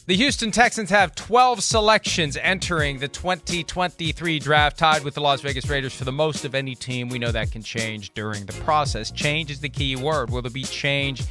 The Houston Texans have 12 selections entering the 2023 draft, tied with the Las Vegas Raiders for the most of any team. We know that can change during the process. Change is the key word. Will there be change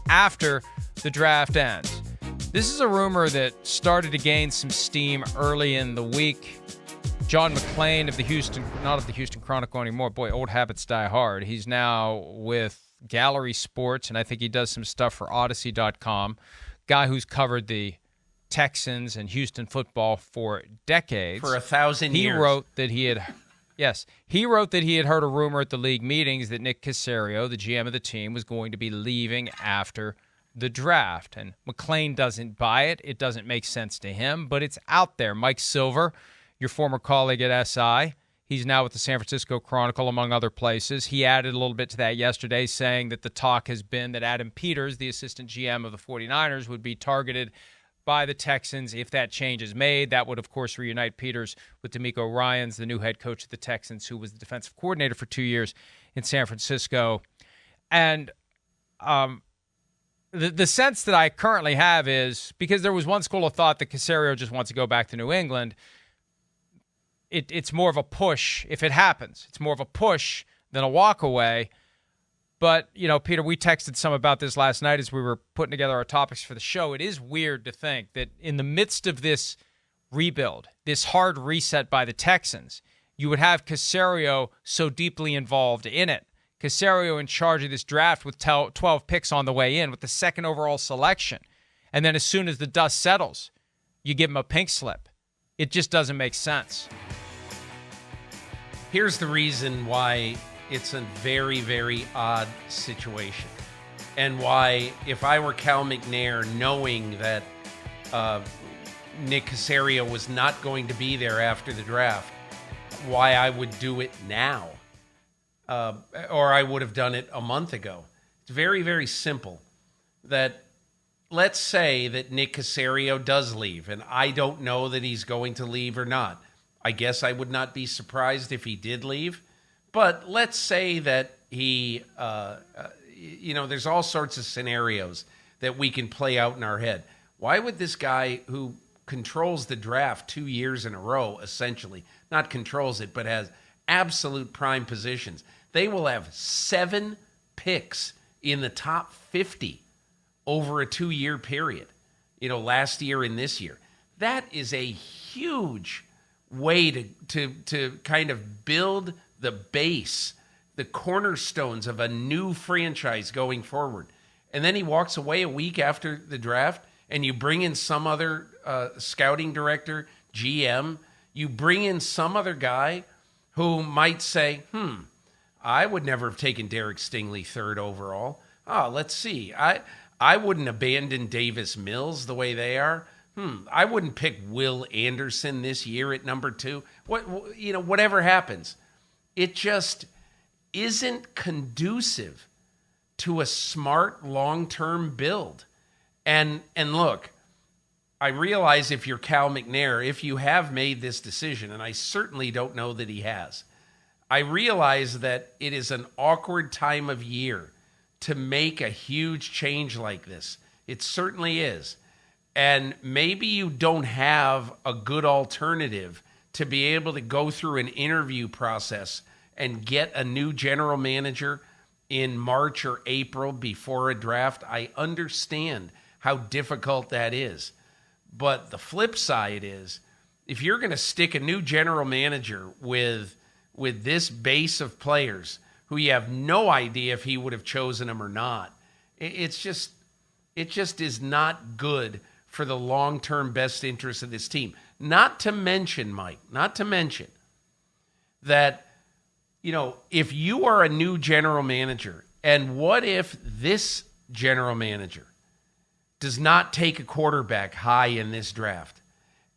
after the draft ends? This is a rumor that started to gain some steam early in the week. John McClain of the Houston, not of the Houston Chronicle anymore. Boy, old habits die hard. He's now with Gallery Sports, and I think he does some stuff for Odyssey.com. Guy who's covered the Texans and Houston football for decades. For 1,000 years. He wrote that he had heard a rumor at the league meetings that Nick Caserio, the GM of the team, was going to be leaving after the draft. And McClain doesn't buy it. It doesn't make sense to him, but it's out there. Mike Silver, your former colleague at SI, he's now with the San Francisco Chronicle, among other places. He added a little bit to that yesterday, saying that the talk has been that Adam Peters, the assistant GM of the 49ers, would be targeted by the Texans if that change is made. That would, of course, reunite Peters with DeMeco Ryans, the new head coach of the Texans, who was the defensive coordinator for 2 years in San Francisco. And the sense that I currently have is, because there was one school of thought that Caserio just wants to go back to New England, it's more of a push if it happens. It's more of a push than a walk away. But, you know, Peter, we texted some about this last night as we were putting together our topics for the show. It is weird to think that in the midst of this rebuild, this hard reset by the Texans, you would have Caserio so deeply involved in it. Caserio in charge of this draft with 12 picks on the way in with the second overall selection. And then as soon as the dust settles, you give him a pink slip. It just doesn't make sense. Here's the reason why it's a very, very odd situation. And why, if I were Cal McNair, knowing that Nick Caserio was not going to be there after the draft, why I would do it now. Or I would have done it a month ago. It's very, very simple. That let's say that Nick Caserio does leave, and I don't know that he's going to leave or not. I guess I would not be surprised if he did leave. But let's say that he, there's all sorts of scenarios that we can play out in our head. Why would this guy who controls the draft 2 years in a row, essentially, not controls it, but has absolute prime positions, they will have 7 picks in the top 50 over a 2-year period, last year and this year. That is a huge way to kind of build the base, the cornerstones of a new franchise going forward. And then he walks away a week after the draft, and you bring in some other scouting director, GM, you bring in some other guy who might say, I would never have taken Derek Stingley 3rd overall. Let's see. I wouldn't abandon Davis Mills the way they are. I wouldn't pick Will Anderson this year at number 2. Whatever happens. It just isn't conducive to a smart long-term build. And look, I realize if you're Cal McNair, if you have made this decision, and I certainly don't know that he has, I realize that it is an awkward time of year to make a huge change like this. It certainly is. And maybe you don't have a good alternative to be able to go through an interview process and get a new general manager in March or April before a draft. I understand how difficult that is. But the flip side is, if you're going to stick a new general manager with this base of players who you have no idea if he would have chosen them or not, it just is not good for the long-term best interest of this team. Not to mention, Mike, that, if you are a new general manager, and what if this general manager does not take a quarterback high in this draft?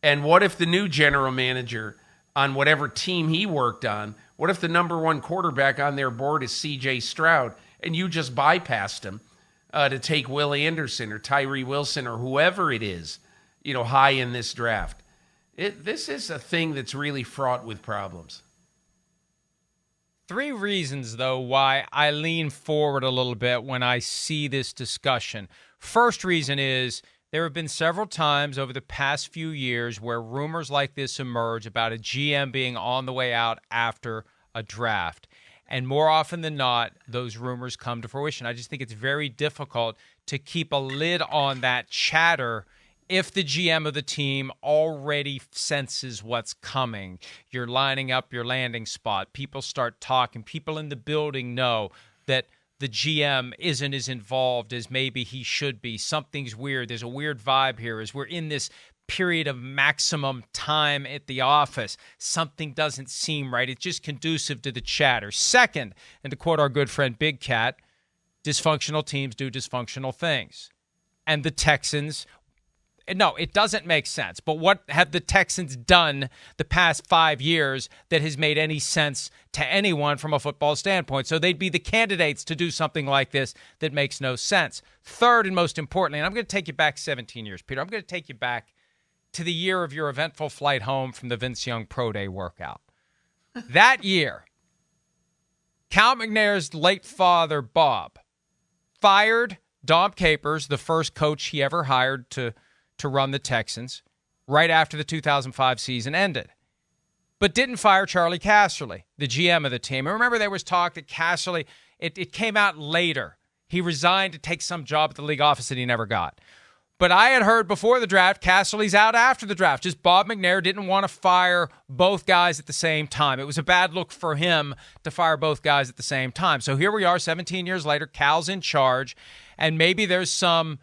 And what if the new general manager on whatever team he worked on, what if the number 1 quarterback on their board is C.J. Stroud, and you just bypassed him to take Will Anderson or Tyree Wilson or whoever it is, high in this draft? This is a thing that's really fraught with problems. 3 reasons, though, why I lean forward a little bit when I see this discussion. First reason is There have been several times over the past few years where rumors like this emerge about a GM being on the way out after a draft. And more often than not, those rumors come to fruition. I just think it's very difficult to keep a lid on that chatter if the GM of the team already senses what's coming. You're lining up your landing spot. People start talking. People in the building know that the GM isn't as involved as maybe he should be. Something's weird. There's a weird vibe here as we're in this period of maximum time at the office. Something doesn't seem right. It's just conducive to the chatter. Second, and to quote our good friend Big Cat, dysfunctional teams do dysfunctional things. And the Texans, no, it doesn't make sense. But what have the Texans done the past 5 years that has made any sense to anyone from a football standpoint? So they'd be the candidates to do something like this that makes no sense. Third, and most importantly, and I'm going to take you back 17 years, Peter. I'm going to take you back to the year of your eventful flight home from the Vince Young Pro Day workout. That year, Cal McNair's late father, Bob, fired Dom Capers, the first coach he ever hired to run the Texans, right after the 2005 season ended. But didn't fire Charlie Casserly, the GM of the team. And remember, there was talk that Casserly, it came out later. He resigned to take some job at the league office that he never got. But I had heard before the draft, Casserly's out after the draft. Just Bob McNair didn't want to fire both guys at the same time. It was a bad look for him to fire both guys at the same time. So here we are 17 years later, Cal's in charge, and maybe there's some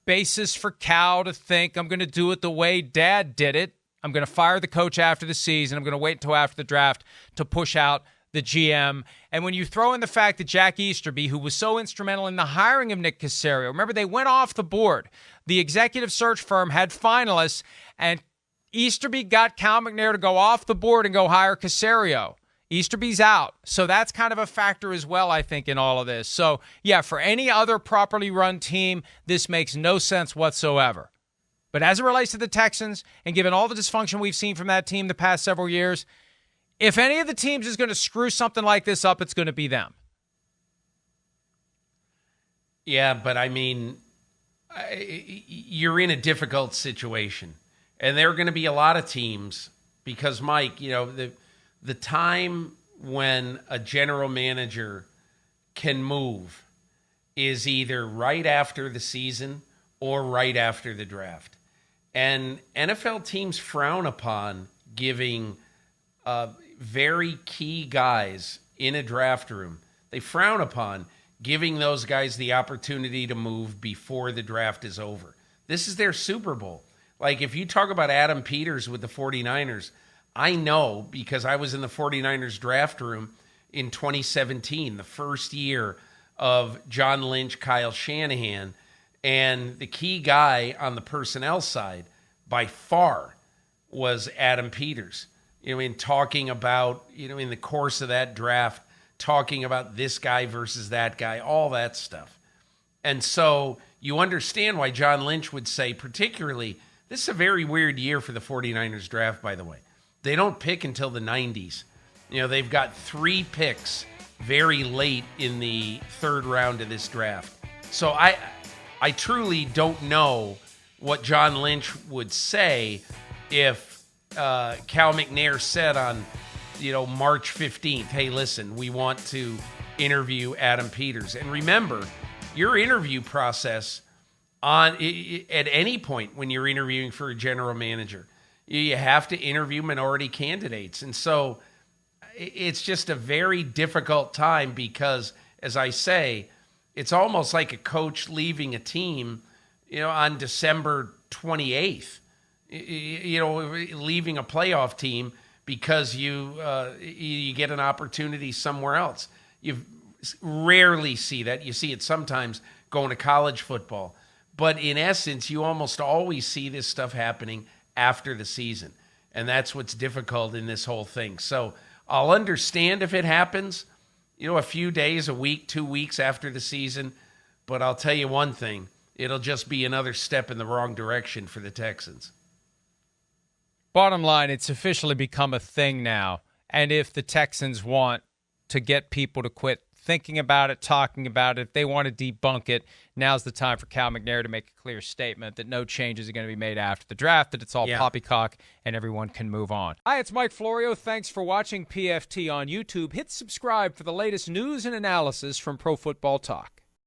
basis for Cal to think, I'm going to do it the way Dad did it. I'm going to fire the coach after the season. I'm going to wait until after the draft to push out the GM. And when you throw in the fact that Jack Easterby, who was so instrumental in the hiring of Nick Caserio, remember they went off the board. The executive search firm had finalists, and Easterby got Cal McNair to go off the board and go hire Caserio. Easterby's out. So that's kind of a factor as well, I think, in all of this. So, yeah, for any other properly run team, this makes no sense whatsoever. But as it relates to the Texans, and given all the dysfunction we've seen from that team the past several years, if any of the teams is going to screw something like this up, it's going to be them. Yeah, but I mean, you're in a difficult situation. And there are going to be a lot of teams because, Mike, you know, the time when a general manager can move is either right after the season or right after the draft. And NFL teams frown upon giving very key guys in a draft room. They frown upon giving those guys the opportunity to move before the draft is over. This is their Super Bowl. Like, if you talk about Adam Peters with the 49ers, I know because I was in the 49ers draft room in 2017, the first year of John Lynch, Kyle Shanahan, and the key guy on the personnel side by far was Adam Peters. You know, in talking about, you know, in the course of that draft, talking about this guy versus that guy, all that stuff. And so you understand why John Lynch would say, particularly, this is a very weird year for the 49ers draft, by the way. They don't pick until the 90s. You know, they've got 3 picks very late in the 3rd round of this draft. So I truly don't know what John Lynch would say if Cal McNair said on, you know, March 15th, hey, listen, we want to interview Adam Peters. And remember, your interview process at any point when you're interviewing for a general manager, you have to interview minority candidates. And so it's just a very difficult time because, as I say, it's almost like a coach leaving a team, you know, on December 28th. You know, leaving a playoff team because you get an opportunity somewhere else. You rarely see that. You see it sometimes going to college football. But in essence, you almost always see this stuff happening after the season. And that's what's difficult in this whole thing. So I'll understand if it happens, you know, a few days, a week, 2 weeks after the season. But I'll tell you one thing, it'll just be another step in the wrong direction for the Texans. Bottom line, it's officially become a thing now. And if the Texans want to get people to quit thinking about it, talking about it. If they want to debunk it, now's the time for Cal McNair to make a clear statement that no changes are going to be made after the draft, that it's all poppycock and everyone can move on. Hi, it's Mike Florio. Thanks for watching PFT on YouTube. Hit subscribe for the latest news and analysis from Pro Football Talk.